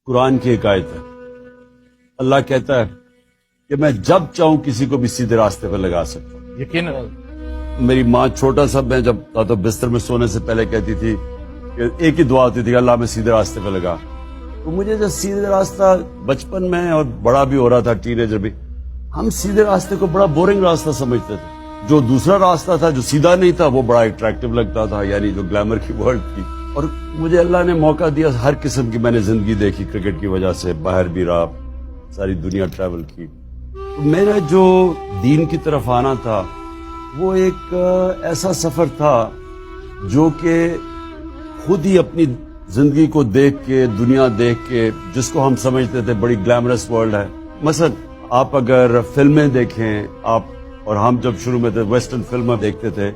قرآن کی ایک آیت ہے، اللہ کہتا ہے کہ میں جب چاہوں کسی کو بھی سیدھے راستے پر لگا سکتا ہوں۔ یقیناً میری ماں چھوٹا سا میں جب تھا تو بستر میں سونے سے پہلے کہتی تھی کہ ایک ہی دعا ہوتی تھی کہ اللہ میں سیدھے راستے پہ لگا۔ تو مجھے جو سیدھے راستہ بچپن میں اور بڑا بھی ہو رہا تھا، ٹین ایجر بھی، ہم سیدھے راستے کو بڑا بورنگ راستہ سمجھتے تھے۔ جو دوسرا راستہ تھا جو سیدھا نہیں تھا وہ بڑا اٹریکٹیو لگتا تھا، یعنی جو گلیمر کی ورلڈ تھی۔ اور مجھے اللہ نے موقع دیا، ہر قسم کی میں نے زندگی دیکھی، کرکٹ کی وجہ سے باہر بھی رہا، ساری دنیا ٹریول کی۔ میرا جو دین کی طرف آنا تھا وہ ایک ایسا سفر تھا جو کہ خود ہی اپنی زندگی کو دیکھ کے، دنیا دیکھ کے، جس کو ہم سمجھتے تھے بڑی گلیمرس ورلڈ ہے۔ مثلا آپ اگر فلمیں دیکھیں، آپ اور ہم جب شروع میں تھے ویسٹرن فلمیں دیکھتے تھے،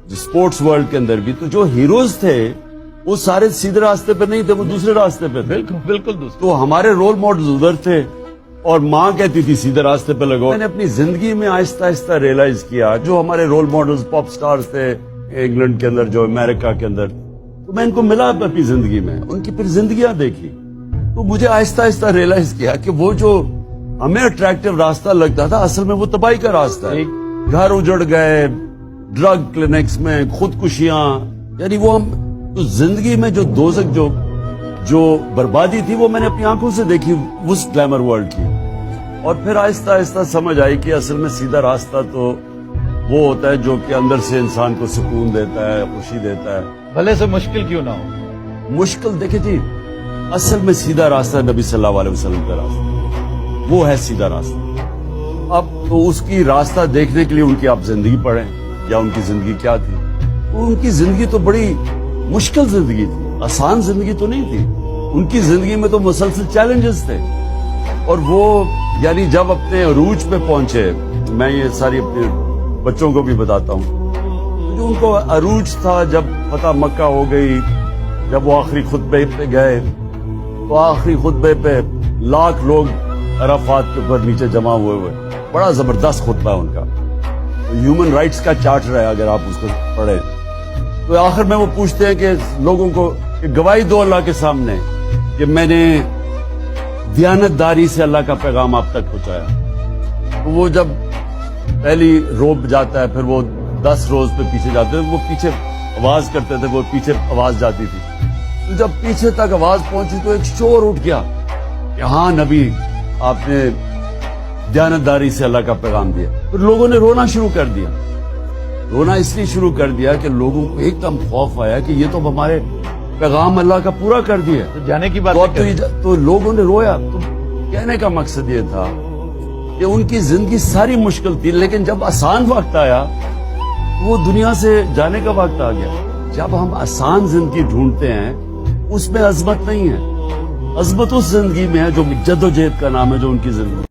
جو سپورٹس ورلڈ کے اندر بھی، تو جو ہیروز تھے وہ سارے سیدھے راستے پہ نہیں تھے، وہ دوسرے راستے پہ تھے۔ بالکل دوست، تو ہمارے رول ماڈلز ادھر تھے اور ماں کہتی تھی سیدھے راستے پہ لگو۔ میں نے اپنی زندگی میں آہستہ آہستہ ریئلائز کیا جو ہمارے رول ماڈلز پاپ سٹارز تھے انگلینڈ کے اندر، جو امریکہ کے اندر، تو میں ان کو ملا اپنی زندگی میں، ان کی پھر زندگیاں دیکھی، تو مجھے آہستہ آہستہ ریئلائز کیا کہ وہ جو ہمیں اٹریکٹیو راستہ لگتا تھا اصل میں وہ تباہی کا راستہ ہے۔ گھر اجڑ گئے، ڈرگ کلینکس میں خودکشیاں، یعنی وہ ہم تو زندگی میں جو دوزخ جو بربادی تھی وہ میں نے اپنی آنکھوں سے دیکھی اس گلیمر ورلڈ کی۔ اور پھر آہستہ آہستہ سمجھ آئی کہ اصل میں سیدھا راستہ تو وہ ہوتا ہے جو کہ اندر سے انسان کو سکون دیتا ہے، خوشی دیتا ہے، بھلے سے مشکل کیوں نہ ہو۔ مشکل دیکھیں جی، اصل میں سیدھا راستہ نبی صلی اللہ علیہ وسلم کا راستہ، وہ ہے سیدھا راستہ۔ اب تو اس کی راستہ دیکھنے کے لیے ان کی آپ زندگی پڑھیں یا ان کی زندگی کیا تھی۔ تو ان کی زندگی تو بڑی مشکل زندگی تھی، آسان زندگی تو نہیں تھی۔ ان کی زندگی میں تو مسلسل چیلنجز تھے، اور وہ یعنی جب اپنے عروج پہ پہنچے، میں یہ ساری اپنے بچوں کو بھی بتاتا ہوں، جو ان کو عروج تھا جب فتح مکہ ہو گئی، جب وہ آخری خطبے پہ گئے، تو آخری خطبے پہ لاکھ لوگ عرفات کے اوپر نیچے جمع ہوئے، بڑا زبردست خطبہ ہے ان کا، ہیومن رائٹس کا چارٹر ہے، اگر آپ اس کو پڑھیں تو آخر میں وہ پوچھتے ہیں کہ لوگوں کو کہ گواہی دو اللہ کے سامنے کہ میں نے دیانت داری سے اللہ کا پیغام آپ تک پہنچایا۔ تو وہ جب پہلی روب جاتا ہے، پھر وہ 10 روز پہ پیچھے جاتے ہیں، وہ پیچھے آواز کرتے تھے، وہ پیچھے آواز جاتی تھی، تو جب پیچھے تک آواز پہنچی تو ایک شور اٹھ گیا کہ ہاں نبی آپ نے دیانت داری سے اللہ کا پیغام دیا۔ پھر لوگوں نے رونا شروع کر دیا، رونا اس لیے شروع کر دیا کہ لوگوں کو ایک دم خوف آیا کہ یہ تو ہمارے پیغام اللہ کا پورا کر دیا، تو جانے کی بات تو لوگوں نے رویا۔ تو کہنے کا مقصد یہ تھا کہ ان کی زندگی ساری مشکل تھی، لیکن جب آسان وقت آیا وہ دنیا سے جانے کا وقت آ گیا۔ جب ہم آسان زندگی ڈھونڈتے ہیں اس میں عظمت نہیں ہے، عظمت اس زندگی میں ہے جو جد و جہد کا نام ہے، جو ان کی زندگی